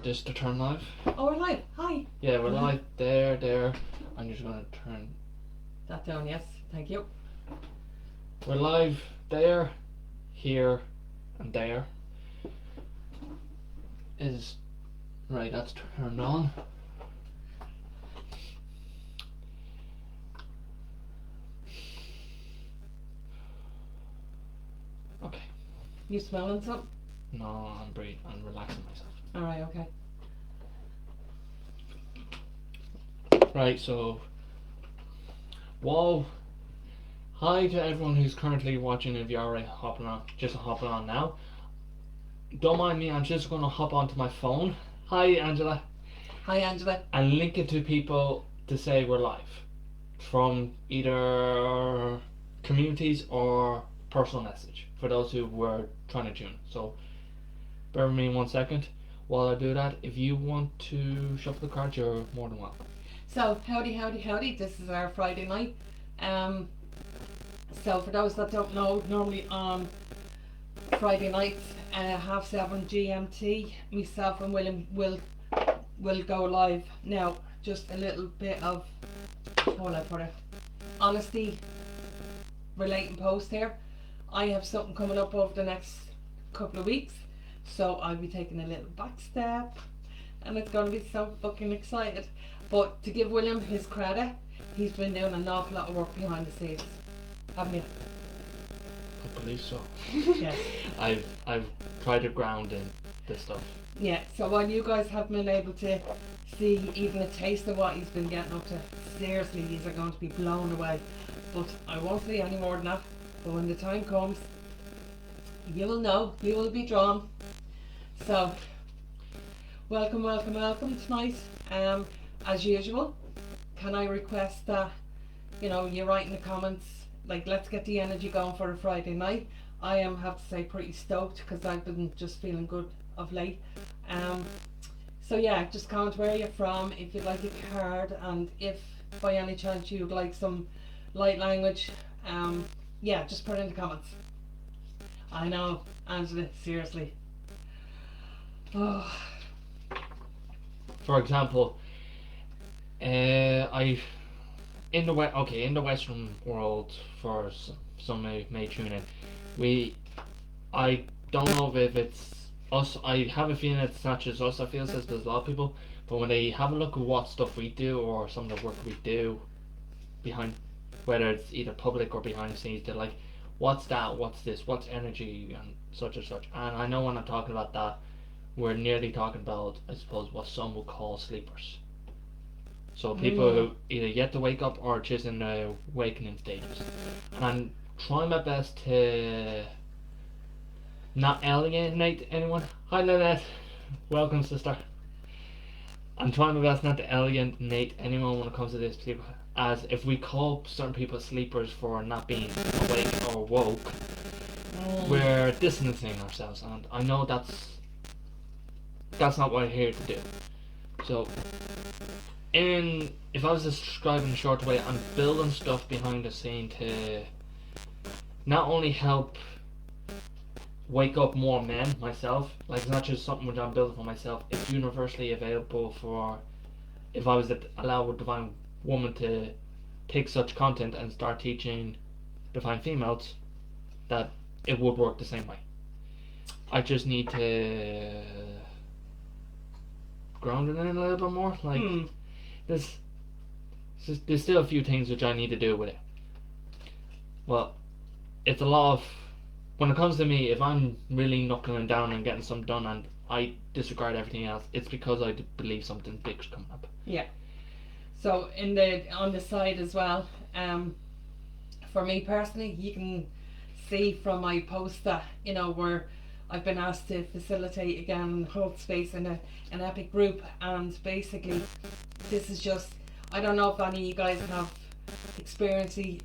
this to turn live. Oh, we're live. Hi. Yeah, we're live. There. I'm just gonna turn that down. Yes, thank you. We're live there, here, and there. Is right. That's turned on. Okay. You smelling something? No, I'm breathing. I'm relaxing myself. All right. Okay. Right. So, whoa. Hi to everyone who's currently watching. If you're already hopping on now. Don't mind me. I'm just gonna hop onto my phone. Hi, Angela. Hi, Angela. And link it to people to say we're live from either communities or personal message for those who were trying to tune. So bear with me 1 second while I do that. If you want to shuffle the cards, you're more than welcome. So howdy. This is our Friday night. So for those that don't know, normally on Friday nights, 7:30 GMT, myself and William will go live. Now, just a little bit of, how will I put it, honesty relating post here. I have something coming up over the next couple of weeks, so I'll be taking a little back step, and it's going to be so fucking excited. But to give William his credit, he's been doing an awful lot of work behind the scenes, haven't you? I believe so. Yes. I've tried to ground in this stuff. Yeah, so while you guys have been able to see even a taste of what he's been getting up to, seriously, these are going to be blown away. But I won't say any more than that. But when the time comes, you will know, you will be drawn. So, welcome tonight. As usual, can I request that, you write in the comments, like, let's get the energy going for a Friday night. I am, have to say, pretty stoked because I've been just feeling good of late. So yeah, just comment where you're from, if you'd like a card, and if by any chance you'd like some light language, yeah, just put it in the comments. I know, Angela, seriously. Oh. For example, in the Western world, for some may tune in, I don't know if it's us. I have a feeling it's not just us. I feel as there's a lot of people, but when they have a look at what stuff we do or some of the work we do behind, whether it's either public or behind the scenes, they're like, what's that, what's this, what's energy, and such. And I know when I'm talking about that, we're nearly talking about, I suppose, what some would call sleepers. So people who either yet to wake up or just in the awakening stages. And I'm trying my best to not alienate anyone. Hi Lynette, welcome sister. I'm trying my best not to alienate anyone when it comes to this, as if we call certain people sleepers for not being awake or woke, we're distancing ourselves, and I know that's not what I'm here to do. So if I was to describe in a short way, I'm building stuff behind the scene to not only help wake up more men myself, like it's not just something which I'm building for myself, it's universally available for, if I was to allow a divine woman to take such content and start teaching divine females, that it would work the same way. I just need to ground it in a little bit more, like there's still a few things which I need to do with it. Well, it's a lot of, when it comes to me, if I'm really knuckling down and getting something done and I disregard everything else, it's because I believe something big's coming up. Yeah. So on the side as well, for me personally, you can see from my post that, where I've been asked to facilitate again, hold space in an epic group, and basically this is just, I don't know if any of you guys have experienced the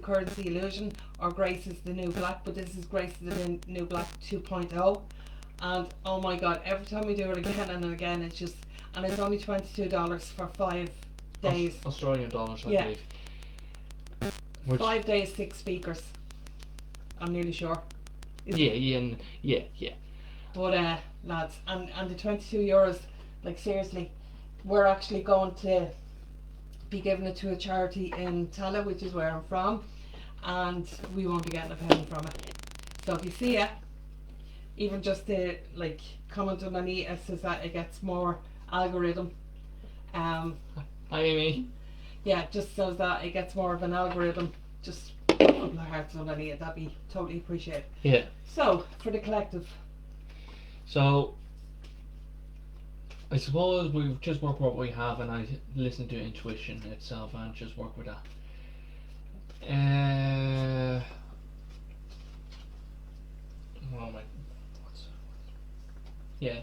currency illusion or Grace is the New Black, but this is Grace is the New Black 2.0, and oh my god, every time we do it again and again, it's just, and it's only $22 for 5 days. Australian dollars, I believe. 5 days, 6 speakers. I'm nearly sure. Yeah. But lads, and the €22, like seriously, we're actually going to be giving it to a charity in Tala, which is where I'm from, and we won't be getting a penny from it. So if you see it, even just to like comment underneath it says that it gets more algorithm. Hi Amy. Yeah, just so that it gets more of an algorithm. Just put a couple of hearts underneath it. That'd be totally appreciated. Yeah. So for the collective. So I suppose we've just worked what we have, and I listen to intuition itself and just work with that. Oh my. Yeah.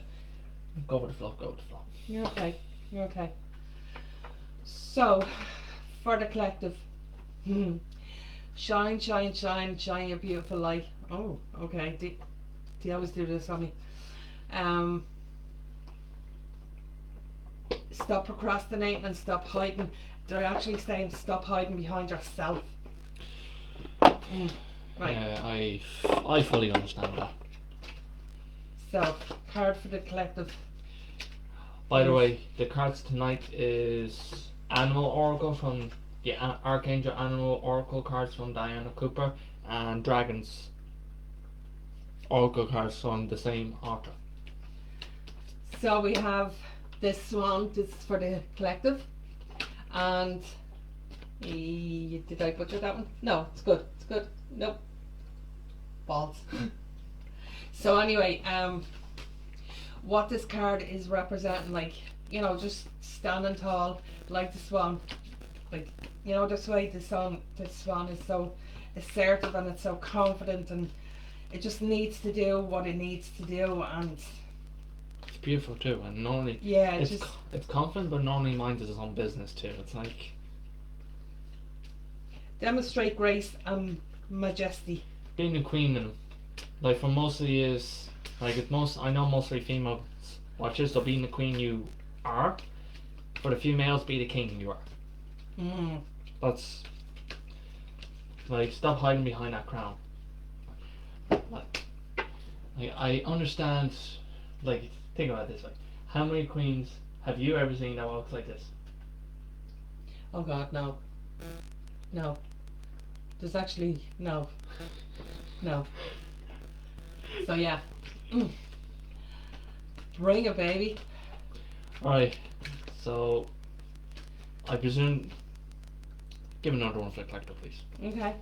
Go with the flow. Go with the flow. You're okay. You're okay. So for the collective. Shine, shine, shine, shine your beautiful light. Oh, okay. Do you always do this on me? Stop procrastinating and stop hiding. They're actually saying stop hiding behind yourself. Right. I fully understand that. So, card for the collective. By the way, the cards tonight is Animal Oracle from the Archangel Animal Oracle cards from Diana Cooper, and Dragons Oracle cards from the same author. So we have this swan. This is for the collective. And did I butcher that one? No, it's good. It's good. Nope. Balls. So anyway, what this card is representing, like, you know, just standing tall like the swan, like, you know, this way the swan is so assertive and it's so confident, and it just needs to do what it needs to do, and it's beautiful too. And normally, yeah, it's confident, but normally minds its own business too. It's like demonstrate grace and majesty. Being a queen, and like for most of the years, like it's I know mostly female watchers, so being the queen you are, for the few males, be the king you are. That's like, stop hiding behind that crown. Like I understand. Like, think about it this way: how many queens have you ever seen that walks like this? Oh God, no. No. There's actually no. So yeah. Bring it, baby. Alright, so I presume give another one for the collector, please. Okay.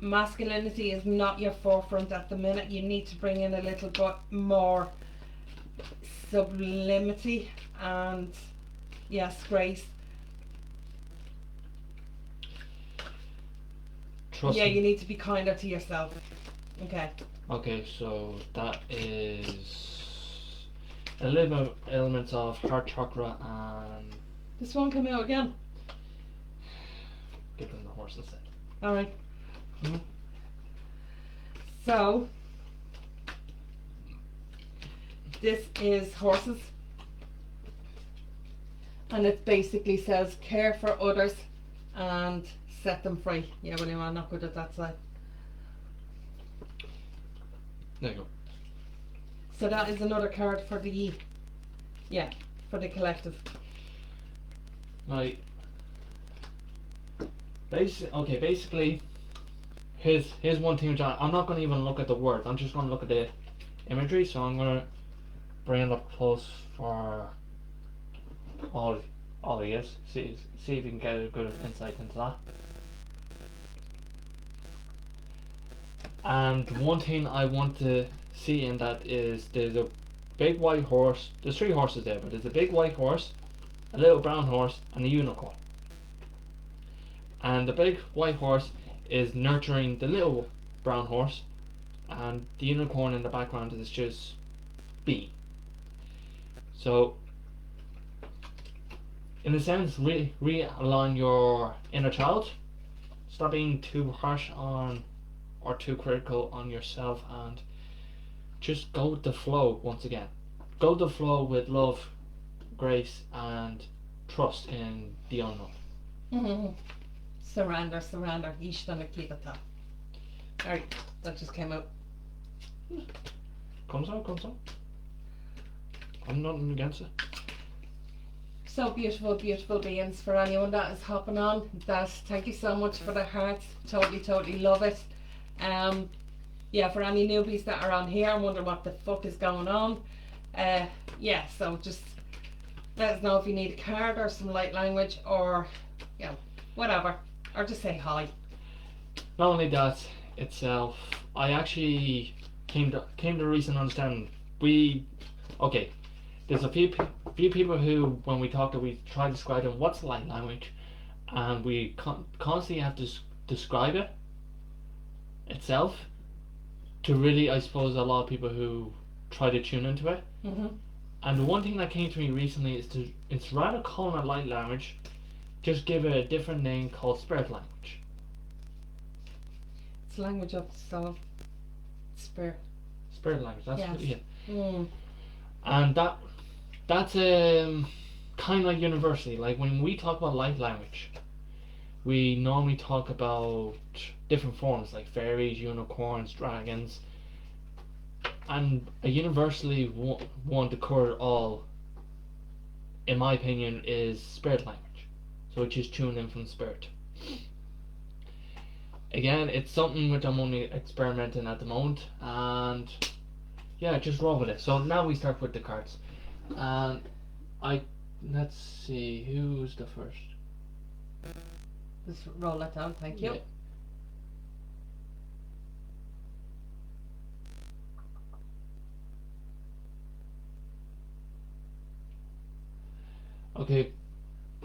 Masculinity is not your forefront at the minute. You need to bring in a little bit more sublimity and, yes, grace. Trust yeah, me. you need to be kinder to yourself. Okay. Okay, so that is a little elements of heart chakra and This one come out again. give them the horse instead. Alright. So, this is horses. And it basically says care for others and set them free. Yeah, well, I'm not good at that side. There you go. So that is another card for the, for the collective. Like, basically, here's one thing which I'm not going to even look at the words. I'm just going to look at the imagery. So I'm going to bring it up close for all of you. See if you can get a good insight into that. And one thing I want to see in that is there's a big white horse. There's 3 horses there, but there's a big white horse, a little brown horse, and a unicorn. And the big white horse is nurturing the little brown horse, and the unicorn in the background is just being. So, in a sense, realign your inner child. Stop being too harsh on or too critical on yourself, and just go with the flow once again. Go with the flow with love, grace, and trust in the unknown. Surrender, surrender. Ishtan Akita. Alright, that just came out. Comes out. I'm nothing against it. So beautiful, beautiful beings. For anyone that is hopping on, thank you so much for the hearts. Totally love it. Yeah, for any newbies that are on here and wonder what the fuck is going on, yeah, so just let us know if you need a card or some light language or, you know, whatever, or just say hi. Not only that itself, I actually came to recent understanding. There's a few people who, when we talked, we try to describe them what's light language, and we constantly have to describe it itself to really, I suppose, a lot of people who try to tune into it. Mm-hmm. And the one thing that came to me recently is it's rather calling it light language, just give it a different name called spirit language. It's language of the soul. Spirit. Spirit language, that's yes. what, yeah. Mm. And that's kind of like university. Like when we talk about light language, we normally talk about different forms like fairies, unicorns, dragons, and a universally one to cover all, in my opinion, is spirit language. So it's just tuned in from spirit. Again, it's something which I'm only experimenting at the moment, and yeah, just roll with it. So now we start with the cards, and let's see who's the first. Just roll it down, thank you. Yeah. Okay,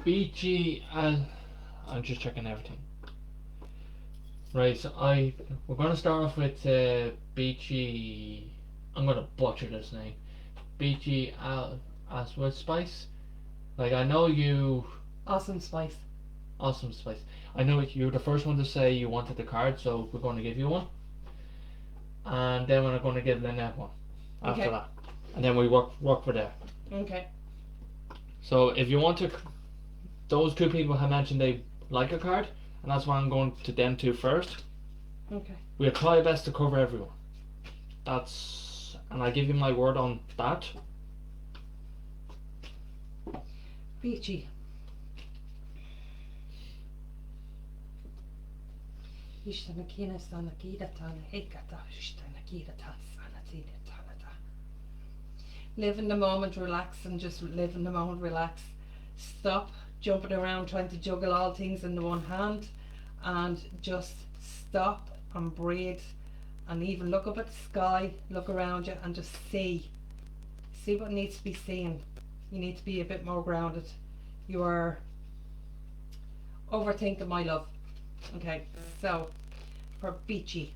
BG, I'm just checking everything. Right, so we're gonna start off with BG. I'm gonna butcher this name. BG Aswood Spice. Like I know you. Awesome Spice. Awesome Spice. I know you were the first one to say you wanted the card, so we're going to give you one. And then we're going to give Lynette one after that. And then we work for there. Okay. So if you want to, those two people have mentioned they like a card, and that's why I'm going to them two first. Okay. We'll try our best to cover everyone. And I give you my word on that. Peachy. Live in the moment, relax, and just live in the moment, relax. Stop jumping around trying to juggle all things in the one hand, and just stop and breathe, and even look up at the sky, look around you, and just see what needs to be seen. You need to be a bit more grounded. You are overthinking, my love. Okay, so for Beachy.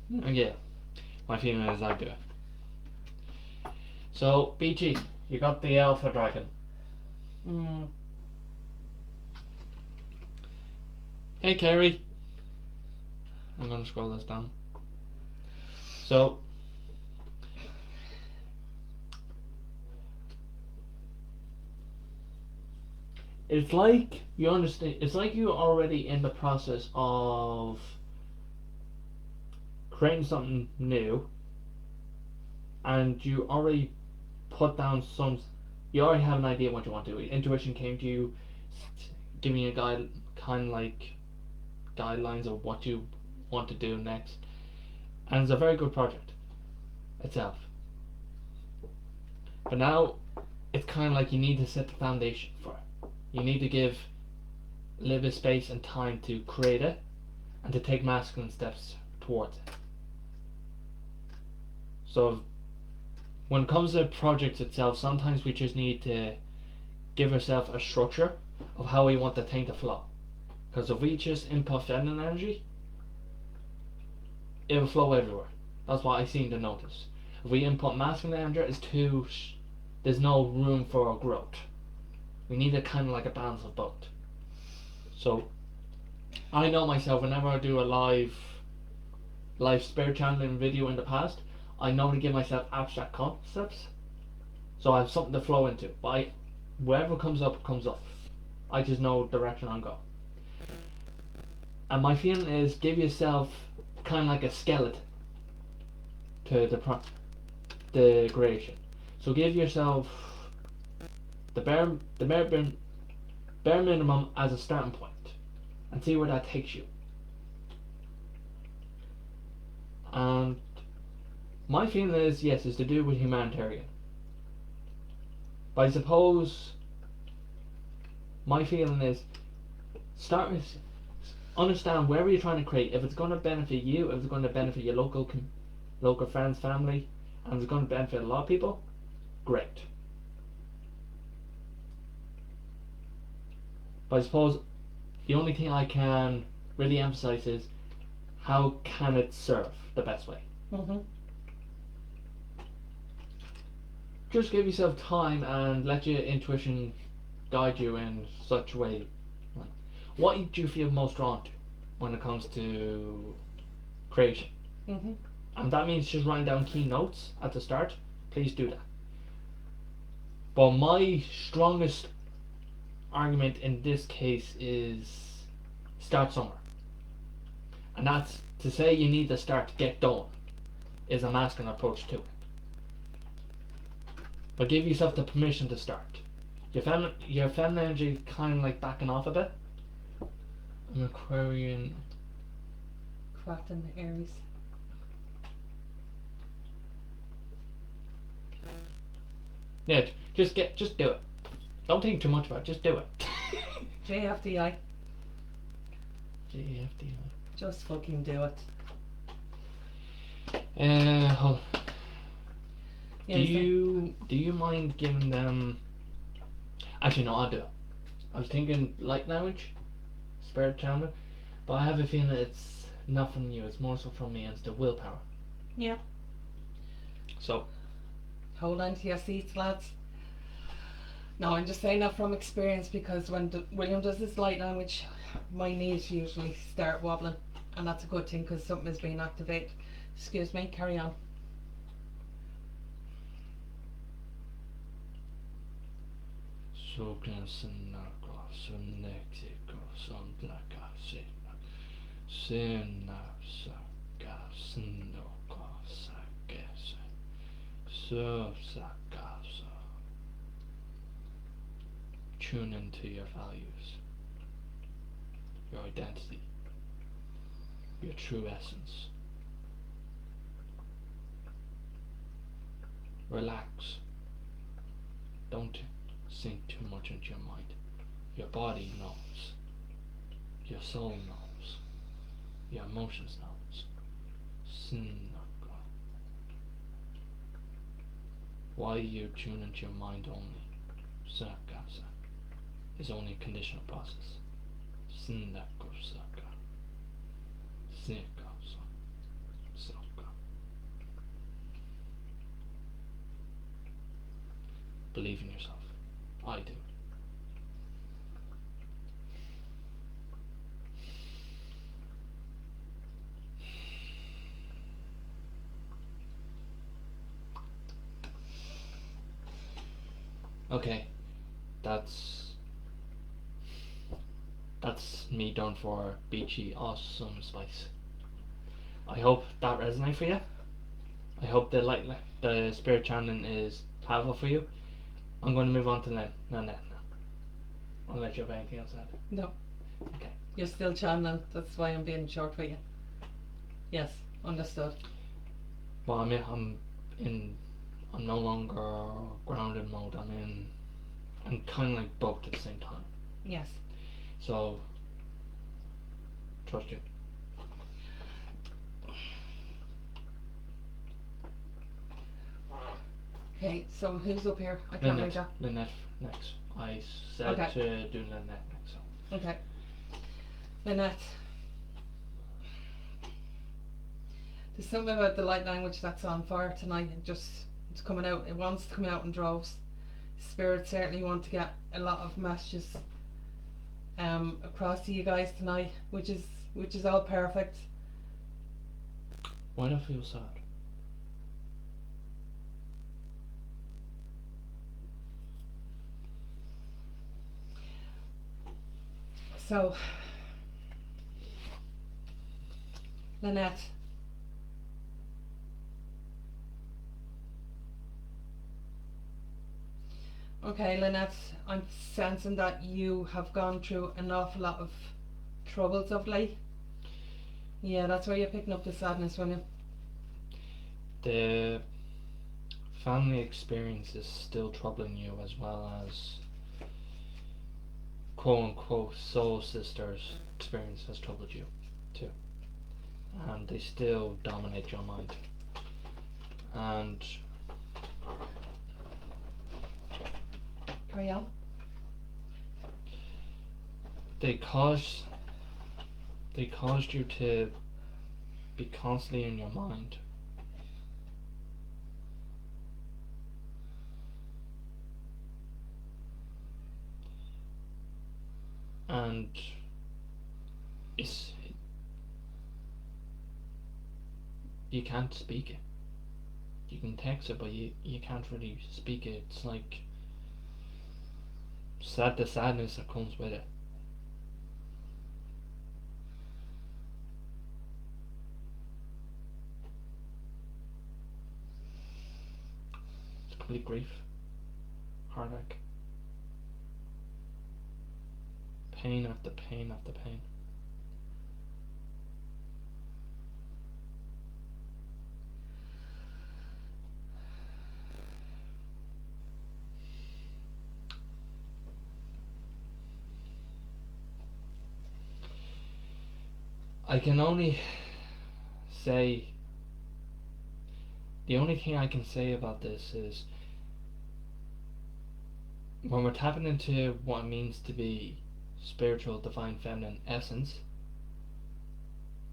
Yeah, my feeling is I do it. So, BG, you got the Alpha Dragon. Hey, Kerry. I'm going to scroll this down. So, it's like you understand, it's like you're already in the process of creating something new, and you already put down you already have an idea what you want to do. Intuition came to you, giving you a kind of like guidelines of what you want to do next, and it's a very good project itself. But now it's kind of like you need to set the foundation for it. You need to give a little bit of space and time to create it and to take masculine steps towards it. So when it comes to projects itself, sometimes we just need to give ourselves a structure of how we want the thing to flow. Because if we just input feminine energy, it will flow everywhere. That's what I seem to notice. If we input masculine energy, there's no room for growth. We need a kind of like a balance of both. So I know myself. Whenever I do a live spirit channeling video in the past, I normally give myself abstract concepts, so I have something to flow into. But wherever comes up, comes up. I just know direction I'm going. And my feeling is give yourself kind of like a skeleton to the creation. So give yourself the bare minimum as a starting point, and see where that takes you. And my feeling is yes, is to do with humanitarian. But I suppose my feeling is start with understand where you're trying to create. If it's going to benefit you, if it's going to benefit your local friends, family, and it's going to benefit a lot of people, great. But I suppose the only thing I can really emphasize is how can it serve the best way. Mm-hmm. Just give yourself time and let your intuition guide you in such a way. What do you feel most drawn to when it comes to creation? Mm-hmm. And that means just writing down key notes at the start. Please do that. But my strongest argument in this case is start somewhere. And that's to say you need to start to get going is a masculine approach to it. But give yourself the permission to start. Your feminine energy kind of like backing off a bit. I'm Aquarian. Crafting Aries. Yeah, just do it. Don't think too much about it, just do it. JFDI. JFD. Just fucking do it. Hold on. Yeah, do you mind giving them? Actually, no, I'll do it. I was thinking light language, spirit channel, but I have a feeling it's not from you. It's more so from me, and it's the willpower. Yeah. So Hold on to your seats, lads. No, I'm just saying that from experience because when William does this light language, my knees usually start wobbling, and that's a good thing because something is being activated. Excuse me, carry on. so Sinaka, Sunexiko, Sunblaka, Sinasaka, Sinoka, Sakesa, So Sakasa. Tune into your values, your identity, your true essence. Relax. Don't sink too much into your mind. Your body knows. Your soul knows. Your emotions knows. Sinaka. Why you tune into your mind only, Sakasa, is only a conditional process. Sinako Saka. Sinaka Saka. Believe in yourself. I do. Okay, that's me done for beachy awesome spice. I hope that resonates for you. I hope the spirit channeling is powerful for you. I'm going to move on to Nanette now. Unless you have anything else to add. No. Okay. You're still channeling. That's why I'm being short with you. Yes, understood. Well, I'm no longer grounded mode. I'm kind of like both at the same time. Yes. So, trust you. Okay, so who's up here? I can't read that. Lynette next. I said Okay. to do Lynette next. So. Okay. Lynette. There's something about the light language that's on fire tonight. It's coming out. It wants to come out in droves. Spirits certainly want to get a lot of messages across to you guys tonight, which is all perfect. Why do I feel sad? So, Lynette, okay, Lynette, I'm sensing that you have gone through an awful lot of troubles of late. Yeah, that's where you're picking up the sadness, William. The family experience is still troubling you, as well as quote unquote soul sisters experience has troubled you too. And they still dominate your mind. And Carry on. they cause they caused you to be constantly in your mind. And it's you can't speak it. You can text it, but you can't really speak it. It's like the sadness that comes with it. It's complete grief, heartache, pain after pain after pain. I can only say, the only thing I can say about this is, when we're tapping into what it means to be spiritual, divine, feminine essence,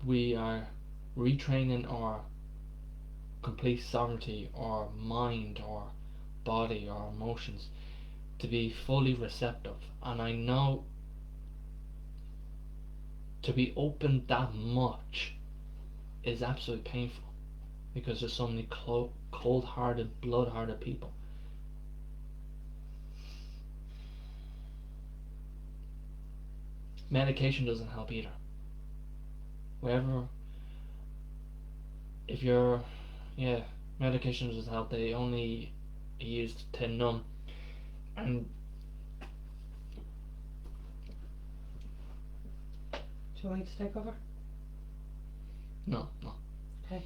we are retraining our complete sovereignty, our mind, our body, our emotions, to be fully receptive. And I know to be open that much is absolutely painful, because there's so many cold-hearted, blood-hearted people. Medication doesn't help either. Wherever, if you're, yeah, medication doesn't help. They only used to numb. And Do you want me to take over? no. Okay.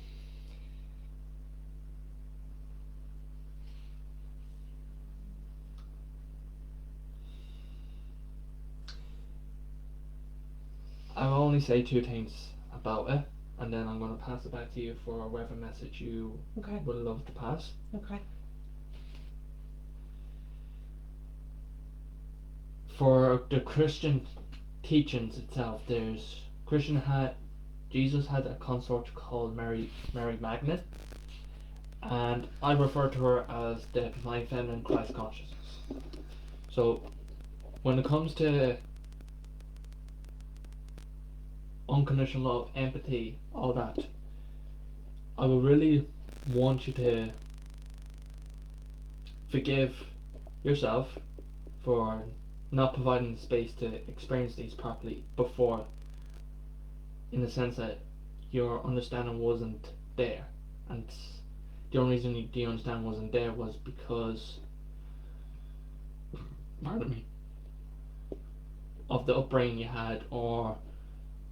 I'll only say two things about it, and then I'm going to pass it back to you for whatever message you Okay. would love to pass. Okay. For the Christian teachings itself, Jesus had a consort called Mary Magdalene, and I refer to her as the divine feminine Christ consciousness. So when it comes to unconditional love, empathy, all that, I would really want you to forgive yourself for not providing the space to experience these properly before, in the sense that your understanding wasn't there. And the only reason the understanding wasn't there was because, pardon me, of the upbringing you had, or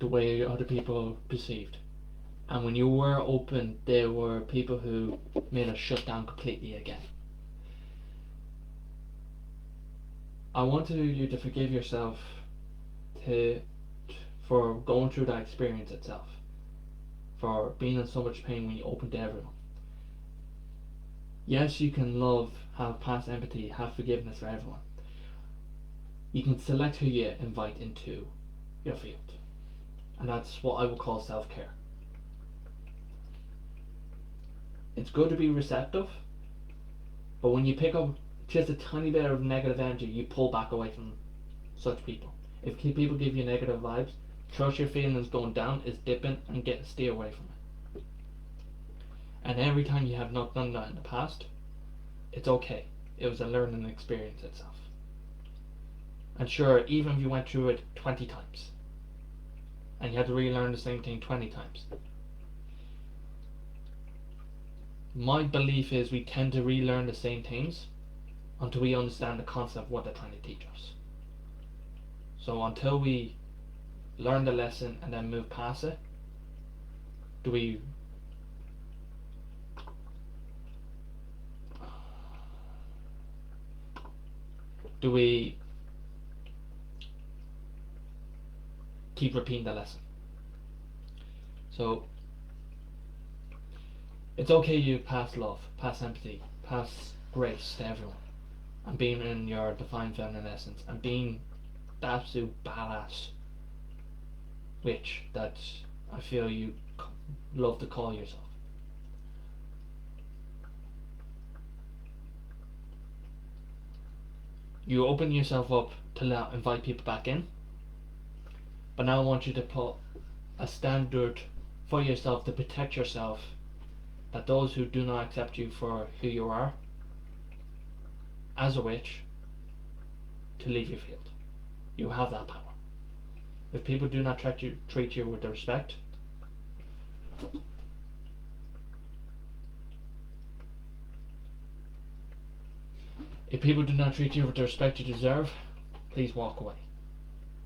the way other people perceived. And when you were open, there were people who made us shut down completely again. I wanted you to forgive yourself for going through that experience itself, for being in so much pain when you open to everyone. Yes, you can love, have past empathy, have forgiveness for everyone. You can select who you invite into your field. And that's what I would call self-care. It's good to be receptive, but when you pick up just a tiny bit of negative energy, you pull back away from such people. If people give you negative vibes, trust your feelings going down is dipping and stay away from it. And every time you have not done that in the past, it's okay. It was a learning experience itself. And sure, even if you went through it 20 times and you had to relearn the same thing 20 times, my belief is we tend to relearn the same things until we understand the concept of what they're trying to teach us. So until we learn the lesson and then move past it, do we keep repeating the lesson? So it's okay you pass love, pass empathy, pass grace to everyone, and being in your divine feminine essence, and being the absolute badass witch that I feel you love to call yourself. You open yourself up to invite people back in, but now I want you to put a standard for yourself to protect yourself, that those who do not accept you for who you are as a witch, to leave your field. You have that power. If people do not treat you with respect, if people do not treat you with the respect you deserve, please walk away.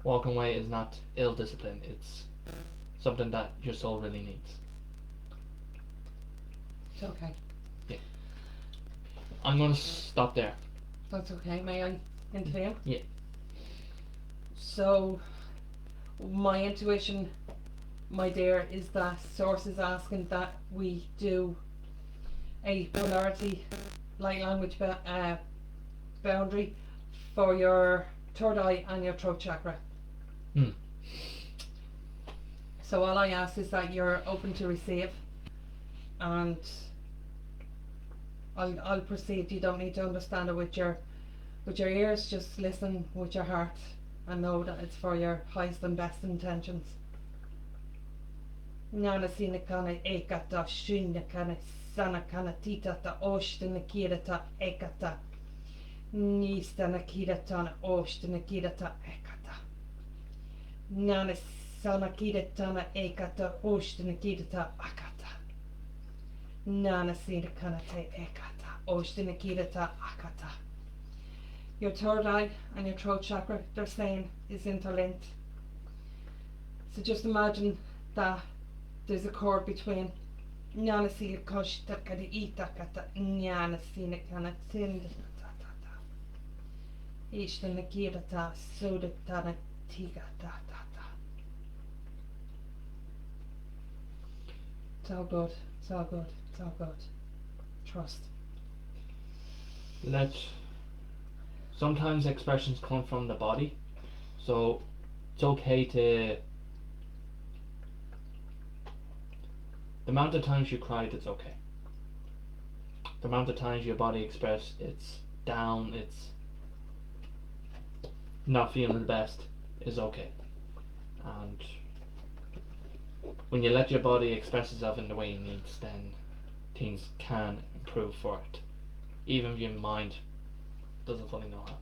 Walking away is not ill discipline, it's something that your soul really needs. It's okay. Yeah. I'm going to stop there. That's okay. May I intervene? Yeah. So, my intuition, my dear, is that Source is asking that we do a polarity light language boundary for your third eye and your throat chakra. So all I ask is that you're open to receive, and I'll proceed. You don't need to understand it with your ears. Just listen with your heart and know that it's for your highest and best intentions. Nana sina kana ekata shina kana sana kana tita ta oshtana kirata ekata nistana kiratana oshtana kirata ekata Nana sana kiratana ekata oshtana kirata akata Nana sina kana te ekata oshtana kirata akata. Your third eye and your throat chakra, they're saying, is interlinked. So just imagine that there's a cord between Nyana sina koshta kada ita kata Nyana sina kana tinda ta ta ta Ishtana kirata soda tana tiga ta ta ta. It's all good, it's all good, it's all good. Trust. Sometimes expressions come from the body, so it's okay to. The amount of times you cried, it's okay. The amount of times your body expressed it's down, it's not feeling the best, is okay. And when you let your body express itself in the way it needs, then things can improve for it, even if your mind doesn't fully know how.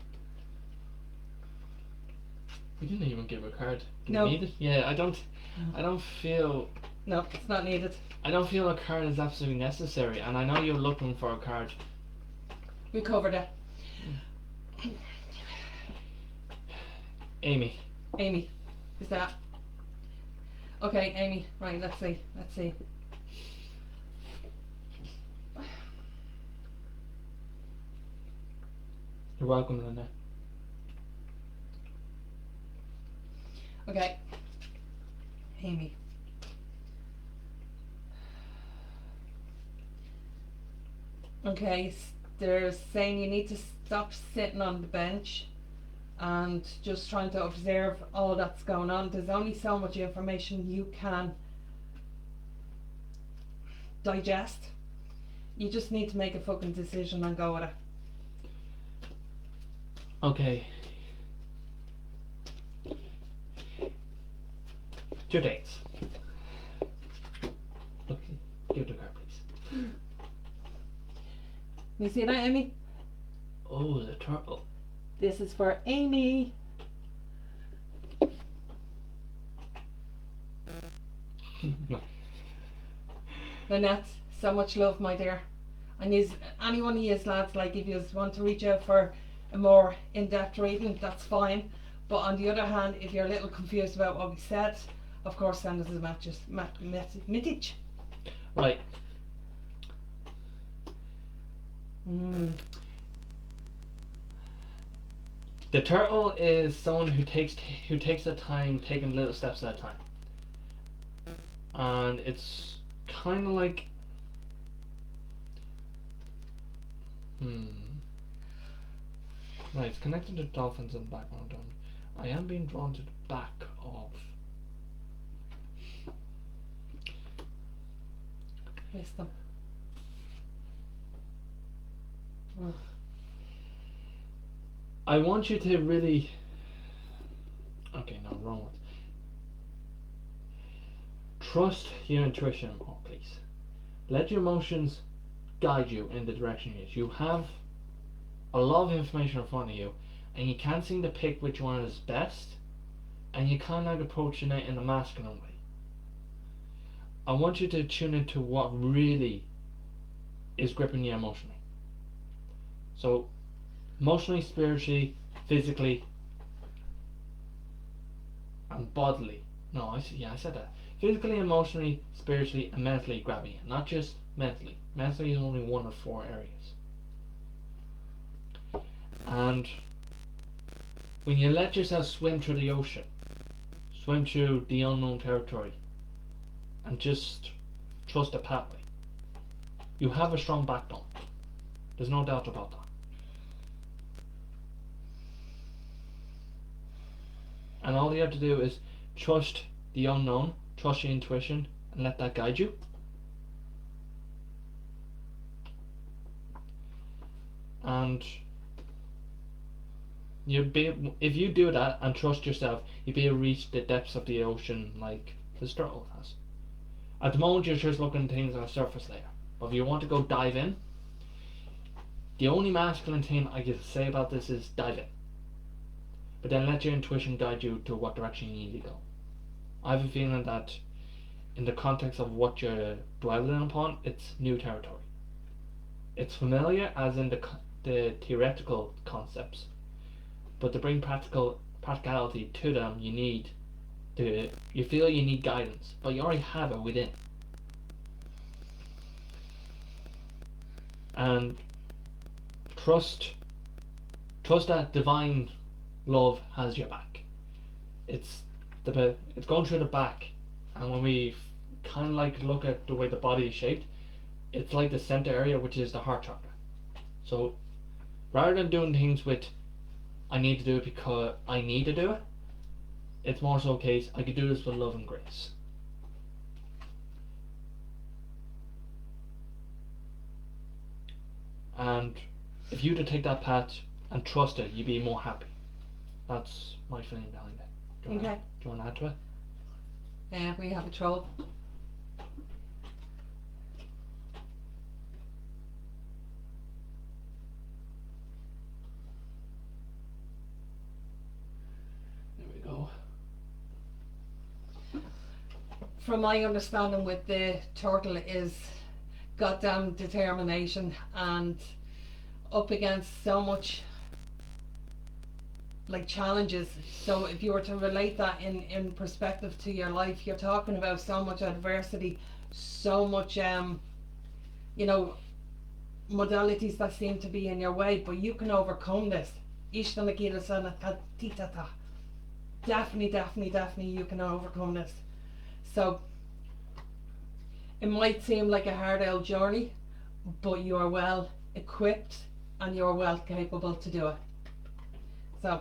We didn't even give a card. Do No. we need it? Yeah, I don't feel. No, it's not needed. I don't feel a card is absolutely necessary, and I know you're looking for a card. We covered it. Amy. Amy, is that? Okay, Amy, right, let's see. You're welcome, Linda. Okay, Amy. Okay, they're saying you need to stop sitting on the bench and just trying to observe all that's going on. There's only so much information you can digest. You just need to make a fucking decision and go with it. 2 dates. Look, give the card, please. You see that, Amy? Oh, the turtle. This is for Amy. Lynette, so much love, my dear. And anyone of you lads, like, if you want to reach out for a more in-depth reading, that's fine. But on the other hand, if you're a little confused about what we said, of course, send us a message. Right. The turtle is someone who takes the time, taking little steps at a time, and it's kind of like, right. It's connected to dolphins in the background. I am being drawn to the back of. Wisdom. I want you to really. Okay, no, wrong one. Trust your intuition more, please. Let your emotions guide you in the direction you need. You have a lot of information in front of you, and you can't seem to pick which one is best, and you can't like approaching it in a masculine way. I want you to tune into what really is gripping you emotionally. So, emotionally, spiritually, physically, and bodily. No, I said that. Physically, emotionally, spiritually, and mentally grabbing you. Not just mentally. Mentally is only one of 4 areas. And when you let yourself swim through the ocean, swim through the unknown territory, and just trust the pathway, you have a strong backbone. There's no doubt about that. And all you have to do is trust the unknown, trust your intuition, and let that guide you. And if you do that and trust yourself, you'll be able to reach the depths of the ocean like the turtle has. At the moment, you're just looking at things on a surface layer. But if you want to go dive in, the only masculine thing I can say about this is dive in. But then let your intuition guide you to what direction you need to go. I have a feeling that in the context of what you're dwelling upon, it's new territory. It's familiar as in the theoretical concepts, but to bring practicality to them, you feel you need guidance, but you already have it within. And trust that divine love has your back. It's going through the back, and when we kind of like look at the way the body is shaped, it's like the center area, which is the heart chakra. So rather than doing things with I need to do it because I need to do it, it's more so a case I could do this with love and grace. And if you were to take that path and trust it, you'd be more happy. That's my feeling behind it. Do you want to add to it? Yeah, we have a troll. There we go. From my understanding with the turtle is goddamn determination and up against so much like challenges. So if you were to relate that in perspective to your life, you're talking about so much adversity, so much modalities that seem to be in your way, but you can overcome this. Definitely you can overcome this. So it might seem like a hard old journey, but you are well equipped and you're well capable to do it. So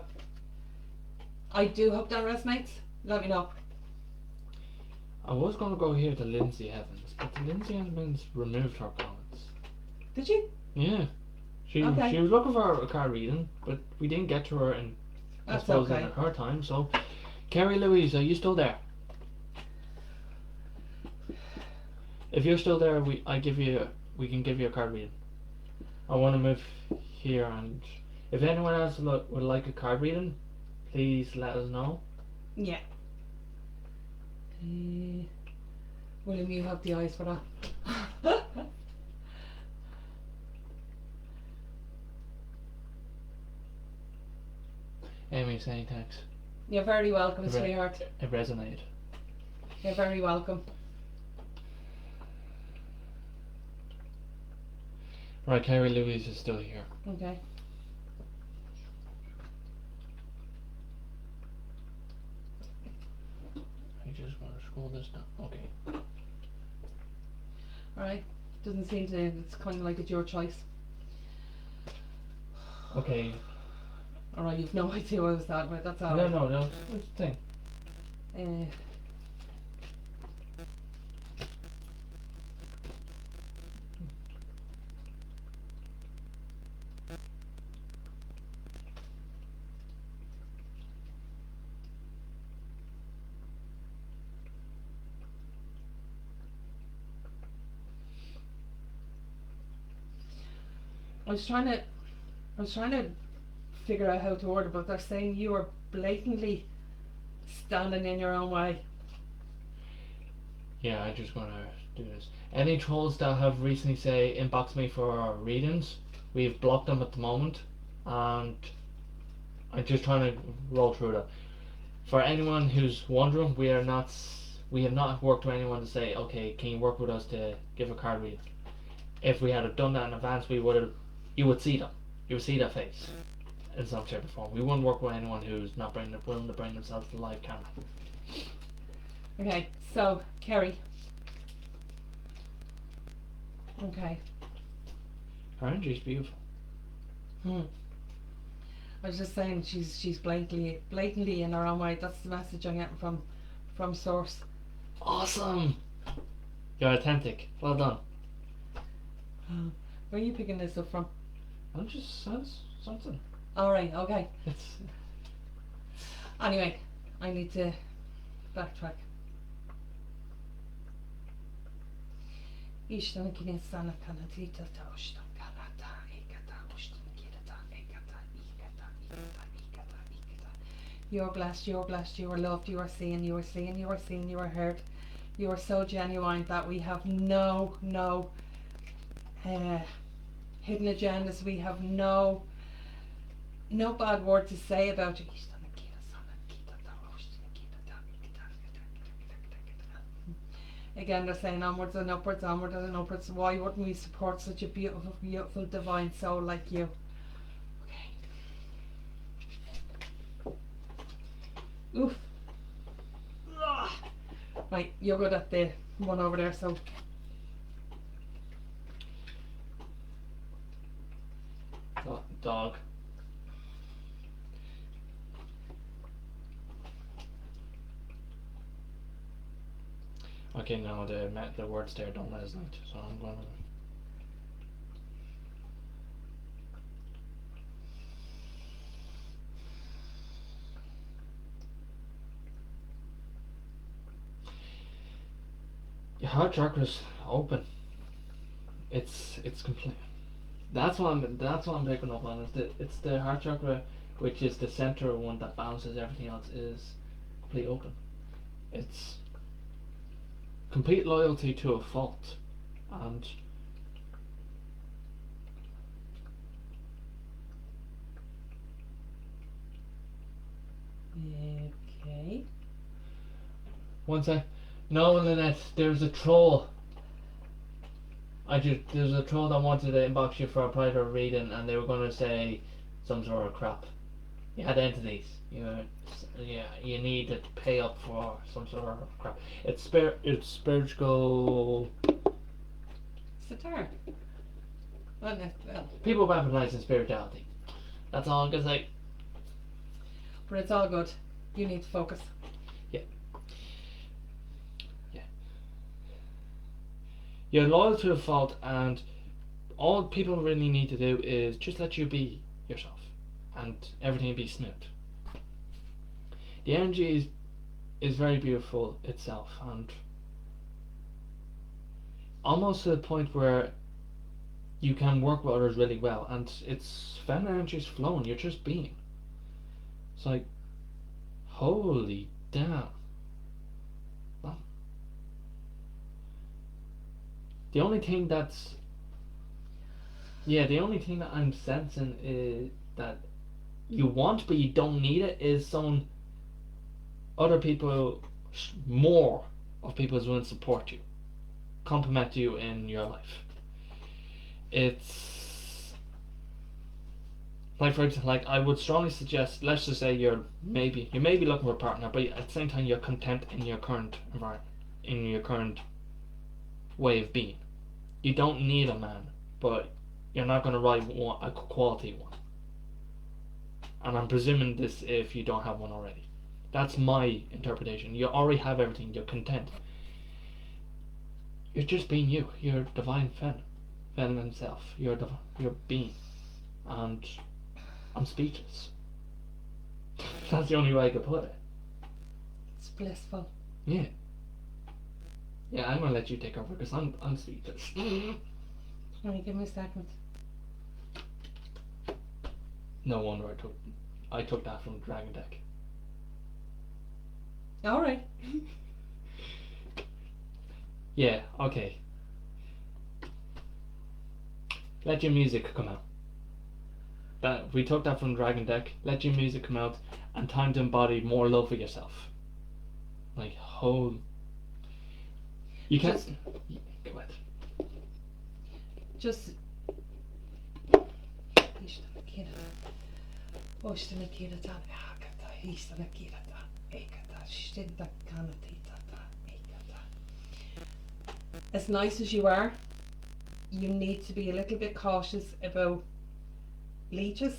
I do hope that resonates. Let me know. I was going to go here to Lindsay Evans, but the Lindsay Evans removed her comments. Did she? Yeah. She was looking for a card reading, but we didn't get to her in, I suppose, in her time. So, Carrie Louise, are you still there? If you're still there, we can give you a card reading. I want to move here, and if anyone else would like a card reading, please let us know. Yeah. William, you have the eyes for that. Amy saying thanks. You're very welcome, sweetheart. It resonated. You're very welcome. Right, Carrie Louise is still here. Okay. I'm just going to scroll this down. Okay. Alright. Doesn't seem to. It's kind of like it's your choice. Okay. Alright, you've no idea what I was talking about. That's all. No. What's the thing? I was trying to figure out how to order, but they're saying you are blatantly standing in your own way. Yeah, I'm just gonna do this. Any trolls that have recently inbox me for readings, we've blocked them at the moment, and I'm just trying to roll through that. For anyone who's wondering, we have not worked with anyone to say, okay, can you work with us to give a card reading? If we had done that in advance, you would see them. You would see their face in some shape or form. We wouldn't work with anyone who's not willing to bring themselves to live camera. Okay, so Kerry. Okay. Her energy's beautiful. I was just saying she's blatantly in her own way. That's the message I'm getting from source. Awesome. You're authentic. Well done. Where are you picking this up from? I'm just says something. Alright, okay. It's Anyway, I need to backtrack. You're blessed, you're blessed, you are loved, you are seen, you are seen, you are seen, you are heard. You are so genuine that we have no hidden agendas. We have no bad word to say about you. Again, they're saying onwards and upwards, onwards and upwards. Why wouldn't we support such a beautiful, beautiful divine soul like you? Okay. Oof. Right, you're good at the one over there, so. Dog. Okay, no, the words there don't resonate, so I'm going to. Your heart chakra's open. It's complete. That's what I'm picking up on. It's the heart chakra, which is the center one that balances everything else, is completely open. It's complete loyalty to a fault, and Okay. one sec. No, Lynette, there's a troll. There's a troll that wanted to inbox you for a private reading, and they were going to say some sort of crap. You had entities. You need to pay up for some sort of crap. It's spiritual. Satar. Well, People weaponizing spirituality. That's all I'm gonna say. but it's all good. You need to focus. You're loyal to a fault, and all people really need to do is just let you be yourself, and everything will be smooth. The energy is very beautiful itself, and almost to the point where you can work with others really well, and it's feminine energy's flowing. You're just being. It's like, holy damn. Well, the only thing that's the only thing that I'm sensing is that you want but you don't need it is some other people, more of people who will support you, compliment you in your life. It's like, for example, like I would strongly suggest, let's just say you may be looking for a partner, but at the same time you're content in your current environment, in your current way of being. You don't need a man, but you're not going to write a quality one. And I'm presuming this if you don't have one already. That's my interpretation. You already have everything. You're content. You're just being you. You're divine feminine self. You're being, and I'm speechless. That's the only way I could put it. It's blissful. Yeah. Yeah, I'm gonna let you take over because I'm speechless. Can you give me a second? No wonder I took that from Dragon Deck. All right. Yeah. Okay. Let your music come out. That we took that from Dragon Deck. Let your music come out, and time to embody more love for yourself. Like whole. You can't. Go ahead. Just. As nice as you are, you need to be a little bit cautious about leeches.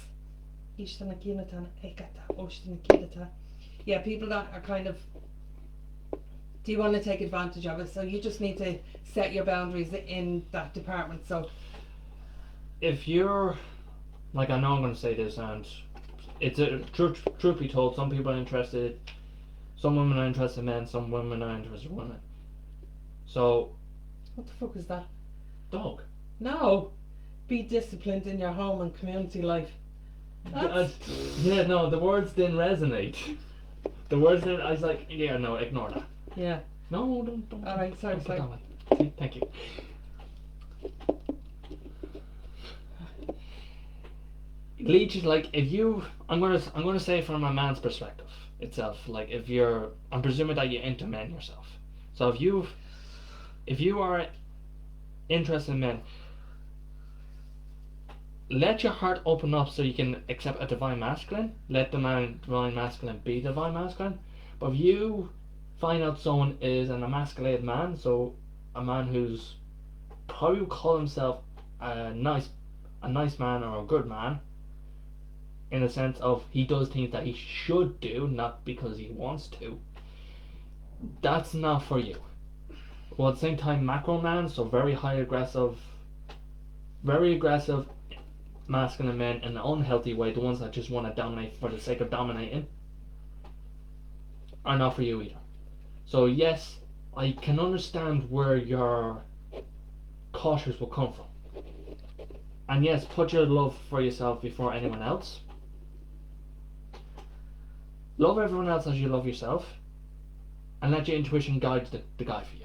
Yeah, people that are kind of, do you want to take advantage of it? So you just need to set your boundaries in that department. So if you're, like, I know I'm going to say this, and it's truth be told, some people are interested, some women are interested in men, some women are interested in women. So what the fuck is that? Dog. No, be disciplined in your home and community life. Yeah, no, the words didn't resonate. The words didn't. I was like, yeah, no, ignore that. Yeah. No, don't. All right, sorry. See, thank you. Leech is like, if you, I'm gonna say from a man's perspective itself. Like, if you're, I'm presuming that you're into men yourself. So if you are interested in men, let your heart open up so you can accept a divine masculine. Let the divine masculine be divine masculine. But if you find out someone is an emasculated man, so a man who's probably would call himself a nice man or a good man, in the sense of he does things that he should do, not because he wants to, that's not for you. Well, at the same time, macro man, so very aggressive masculine men in an unhealthy way, the ones that just want to dominate for the sake of dominating, are not for you either. So yes, I can understand where your cautious will come from. And yes, put your love for yourself before anyone else. Love everyone else as you love yourself, and let your intuition guide the guy for you.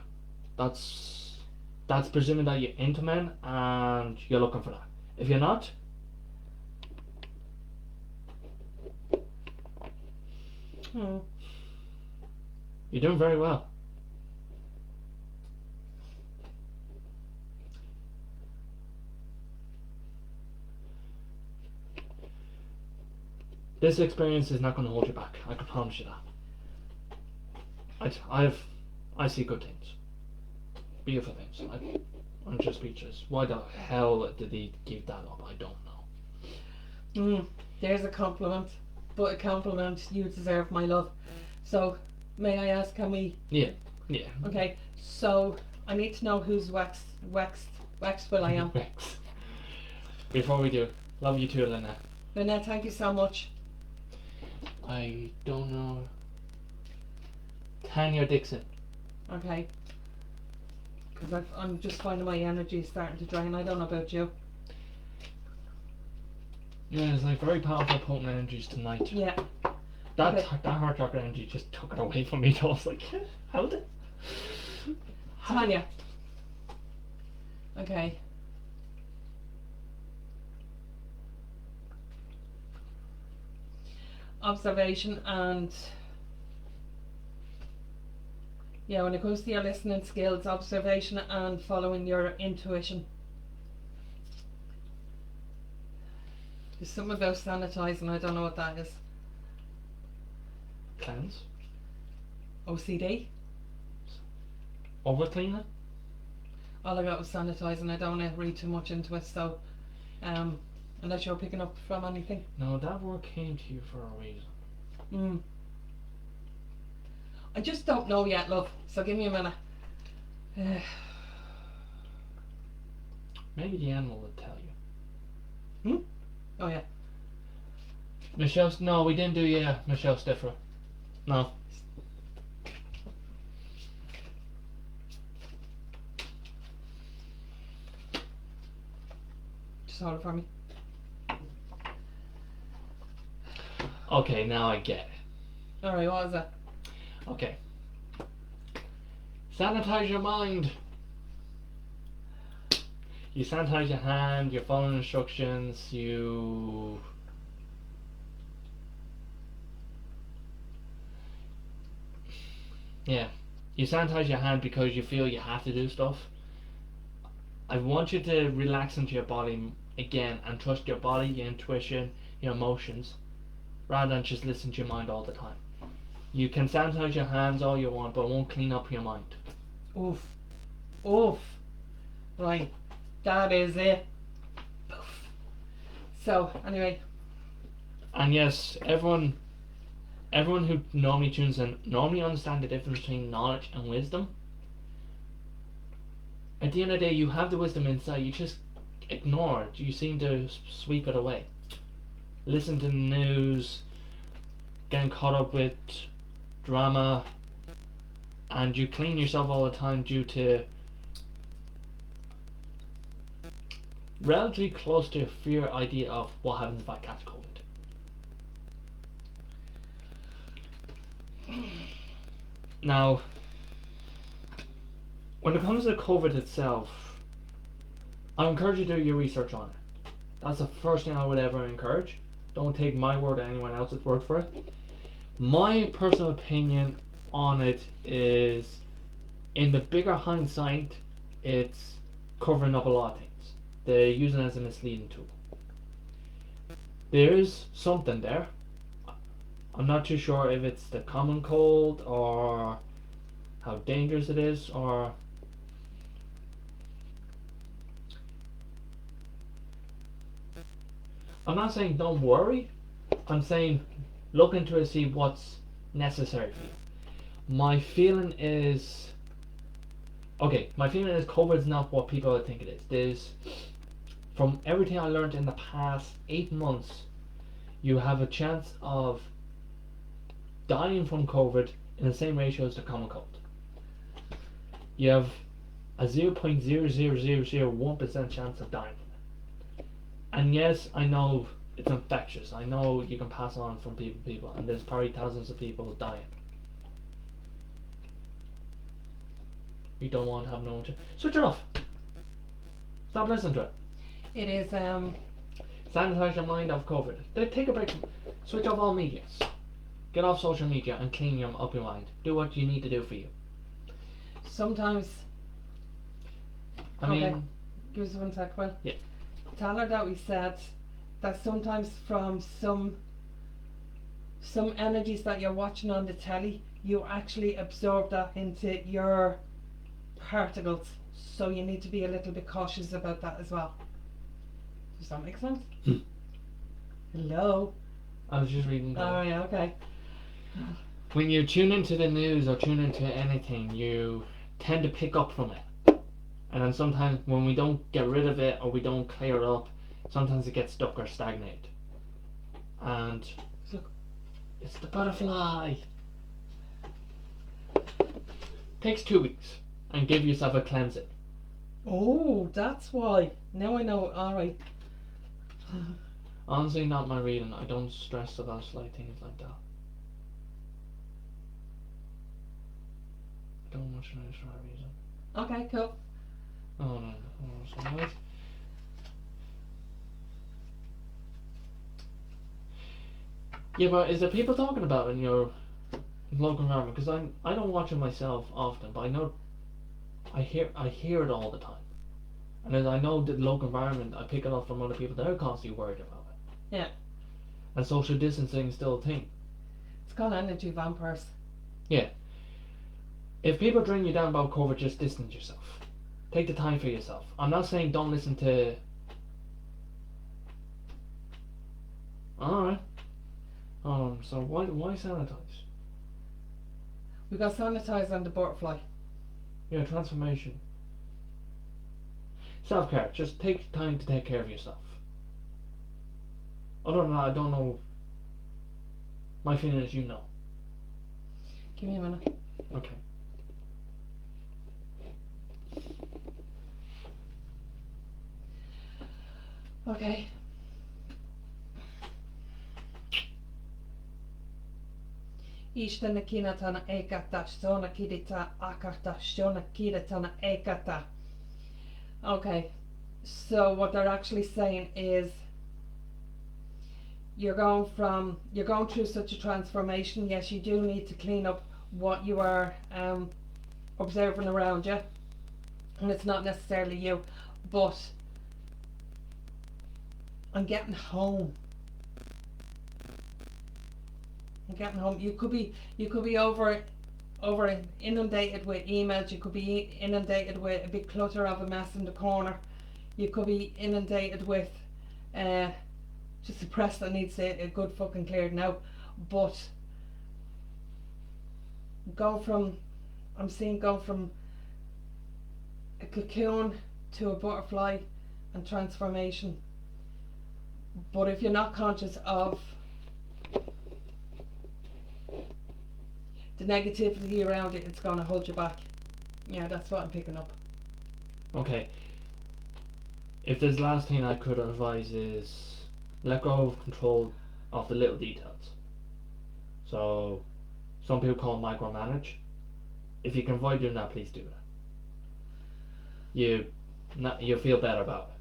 That's presuming that you're into men and you're looking for that. If you're not, you're doing very well. This experience is not going to hold you back. I can promise you that. I see good things, beautiful things. I'm just speechless. Why the hell did he give that up? I don't know. There's a compliment, but a compliment you deserve, my love. So, may I ask, can we? Yeah. Okay. So I need to know whose waxful I am. Wax. Before we do, love you too, Lynette. Lynette, thank you so much. I don't know. Tanya Dixon. Okay. because I'm just finding my energy is starting to drain. I don't know about you. Yeah, it's like very powerful, potent energies tonight. Yeah. That Okay. that heart chakra energy just took it away from me. I was like, how did? Tanya. Okay. Observation and when it comes to your listening skills, observation and following your intuition. There's something about sanitizing, I don't know what that is. Cleanse. OCD. Over cleaning. All I got was sanitizing. I don't want to read too much into it, so unless you're picking up from anything. No, that word came to you for a reason. I just don't know yet, love. So give me a minute. Maybe the animal will tell you. Oh yeah. Michelle, no, we didn't do Michelle Stiffer. No. Just hold it for me. Okay, now I get it. Alright, what is that? Okay. Sanitize your mind. You sanitize your hand, you're following instructions, you sanitize your hand because you feel you have to do stuff. I want you to relax into your body again and trust your body, your intuition, your emotions, rather than just listen to your mind all the time. You can sanitize your hands all you want, but it won't clean up your mind. Oof. Right. That is it. Poof. So, anyway. And yes, everyone who normally tunes in normally understand the difference between knowledge and wisdom. At the end of the day, you have the wisdom inside, you just ignore it. You seem to sweep it away. Listen to the news, getting caught up with drama, and you clean yourself all the time due to relatively close to a fear idea of what happens if I catch COVID. Now, when it comes to COVID itself, I encourage you to do your research on it. That's the first thing I would ever encourage. Don't take my word or anyone else's word for it. My personal opinion on it is, in the bigger hindsight, it's covering up a lot of things. They're using it as a misleading tool. There is something there. I'm not too sure if it's the common cold or how dangerous it is, or I'm not saying don't worry. I'm saying look into it, see what's necessary for you. My feeling is COVID's not what people think it is. From everything I learned in the past 8 months, you have a chance of dying from COVID in the same ratio as the common cold. You have a 0.00001% chance of dying from it. And yes, I know it's infectious. I know you can pass on from people to people, and there's probably thousands of people dying. You don't want to have no one to switch it off. Stop listening to it. It is Sanitize your mind off COVID. Take a break. Switch off all media. Get off social media and clean up your mind. Do what you need to do for you. sometimes. I mean, give us 1 sec, Will. Yeah. Tell her that we said that sometimes from some energies that you're watching on the telly, you actually absorb that into your particles. So you need to be a little bit cautious about that as well. Does that make sense? Hello? I was just reading. Oh yeah, okay. When you tune into the news or tune into anything, you tend to pick up from it. And then sometimes when we don't get rid of it or we don't clear it up, sometimes it gets stuck or stagnated. And Look. It's the butterfly. Takes 2 weeks. and give yourself a cleansing. Oh, that's why. Now I know. All right. Honestly, not my reading. I don't stress about like things like that. I don't much know for a reason. Okay, cool. Oh no, so wait. Yeah, but is there people talking about it in your local environment? Because I don't watch it myself often, but I know I hear it all the time. And as I know the local environment, I pick it up from other people. They're constantly worried about it. Yeah. And social distancing is still a thing. It's called energy vampires. Yeah. If people bring you down about COVID, just distance yourself. Take the time for yourself. I'm not saying don't listen to. Alright. So why sanitize? We got sanitizer on the butterfly. Yeah, transformation. Self-care. Just take time to take care of yourself. Other than that, I don't know. My feeling is you know. Give me a minute. Okay. Okay. Ishtana kinatana ekata, stona kidita akata, stona kidatana ekata. Okay, so what they're actually saying is you're going through such a transformation. Yes, you do need to clean up what you are observing around you, and it's not necessarily you, but I'm getting home. You could be over inundated with emails. You could be inundated with a big clutter of a mess in the corner. You could be inundated with just a press that needs a good fucking cleared out. But go from a cocoon to a butterfly and transformation. But if you're not conscious of the negativity around it, it's going to hold you back. Yeah, that's what I'm picking up. Okay. If there's the last thing I could advise is let go of control of the little details. So some people call it micromanage. If you can avoid doing that, please do that. You'll feel better about it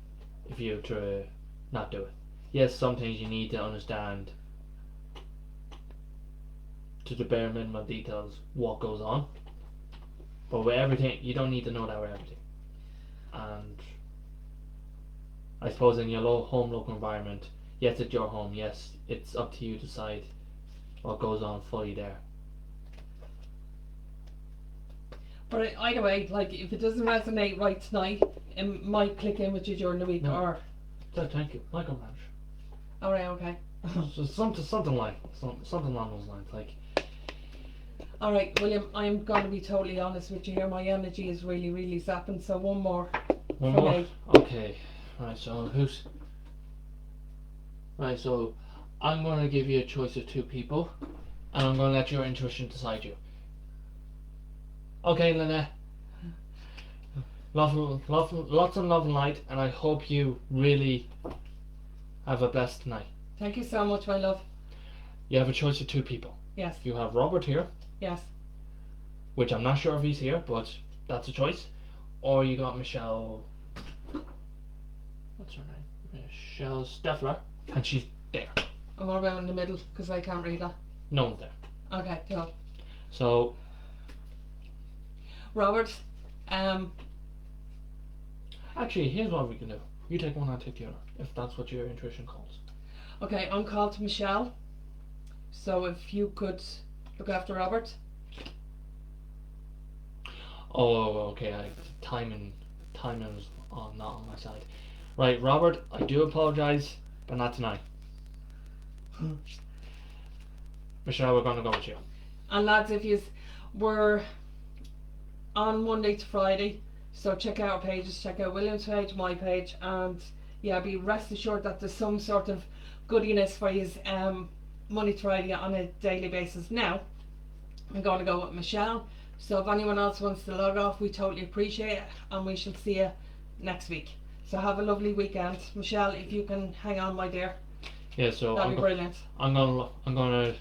if you try not do it. Yes, some things you need to understand to the bare minimum details what goes on, but with everything you don't need to know that with everything. And I suppose in your local environment, yes, it's your home, yes, it's up to you to decide what goes on fully there. But either way, like if it doesn't resonate right tonight, it might click in with you during the week. No. Or Thank you, micromanage. alright, okay. So something along those lines, like. Alright, William, I'm going to be totally honest with you here. My energy is really, really zapping. So one more. One for more? me. Okay. Right, so so I'm going to give you a choice of two people, and I'm going to let your intuition decide you. Okay, Lynette. Lots of love and light, and I hope you really have a blessed night. Thank you so much, my love. You have a choice of two people. Yes. You have Robert here. Yes. Which I'm not sure if he's here, but that's a choice. Or you got Michelle. What's her name? Michelle Steffler, and she's there. I'm all around in the middle because I can't read that. No one's there. Okay, cool. So, Robert, actually, here's what we can do. You take one, I take the other, if that's what your intuition calls. okay, I'm called to Michelle. So if you could look after Robert. Oh, okay. Timing is not on my side. Right, Robert. I do apologize, but not tonight. Michelle, we're gonna go with you. And lads, we're on Monday to Friday, so check out our pages. Check out William's page, my page, and yeah, be rest assured that there's some sort of goodiness for you. Monday to Friday on a daily basis. Now, I'm going to go with Michelle So if anyone else wants to log off, we totally appreciate it, and we shall see you next week. So have a lovely weekend. Michelle, if you can hang on, my dear. Yeah, so that'd be brilliant. I'm gonna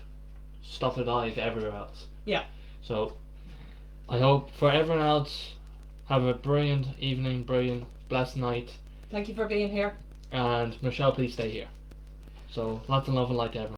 stop the dive everywhere else. Yeah. So I hope for everyone else, have a brilliant evening, brilliant, blessed night. Thank you for being here. And Michelle, please stay here. So lots of love and light to everyone.